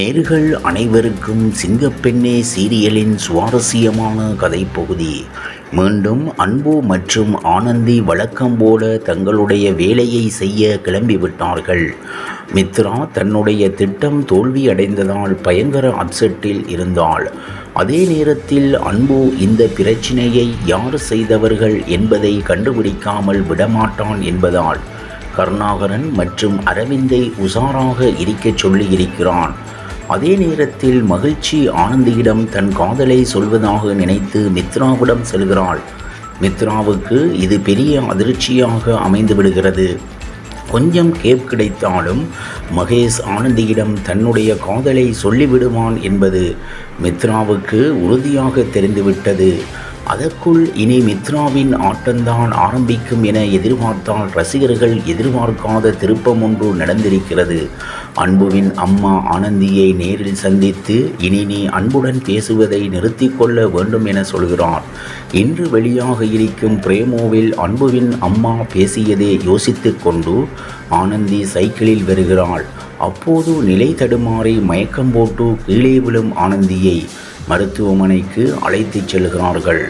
நேயர்கள் அனைவருக்கும் சிங்கப்பெண்ணே சீரியலின் சுவாரஸ்யமான கதைப்பகுதி. மீண்டும் அன்பு மற்றும் ஆனந்தி வழக்கம் போல தங்களுடைய வேலையை செய்ய கிளம்பிவிட்டார்கள். மித்ரா தன்னுடைய திட்டம் தோல்வியடைந்ததால் பயங்கர அப்செட்டில் இருந்தாள். அதே நேரத்தில் அன்பு இந்த பிரச்சினையை யார் செய்தவர்கள் என்பதை கண்டுபிடிக்காமல் விடமாட்டான் என்பதால் கருணாகரன் மற்றும் அரவிந்தை உஷாராக இருக்கச் சொல்லியிருக்கிறான். அதே நேரத்தில் மகிழ்ச்சி ஆனந்தியிடம் தன் காதலை சொல்வதாக நினைத்து மித்ராவிடம் செல்கிறாள். மித்ராவுக்கு இது பெரிய அதிர்ச்சியாக அமைந்து விடுகிறது. கொஞ்சம் கேப் கிடைத்தாலும் மகேஷ் ஆனந்தியிடம் தன்னுடைய காதலை சொல்லிவிடுவான் என்பது மித்ராவுக்கு உறுதியாக தெரிந்துவிட்டது. அதற்குள் இனி மித்ராவின் ஆட்டம்தான் ஆரம்பிக்கும் என எதிர்பார்த்தால் ரசிகர்கள் எதிர்பார்க்காத திருப்பம் ஒன்று நடந்திருக்கிறது. அன்புவின் அம்மா ஆனந்தியை நேரில் சந்தித்து இனி நீ அன்புடன் பேசுவதை நிறுத்தி கொள்ள வேண்டும் என சொல்கிறார். இன்று வெளியாக இருக்கும் பிரேமோவில் அன்புவின் அம்மா பேசியதை யோசித்து கொண்டு ஆனந்தி சைக்கிளில் வருகிறாள். அப்போது நிலை தடுமாறி மயக்கம் போட்டு கீழே விழும் ஆனந்தியை மருத்துவமனைக்கு அழைத்துச் செல்கிறார்கள்.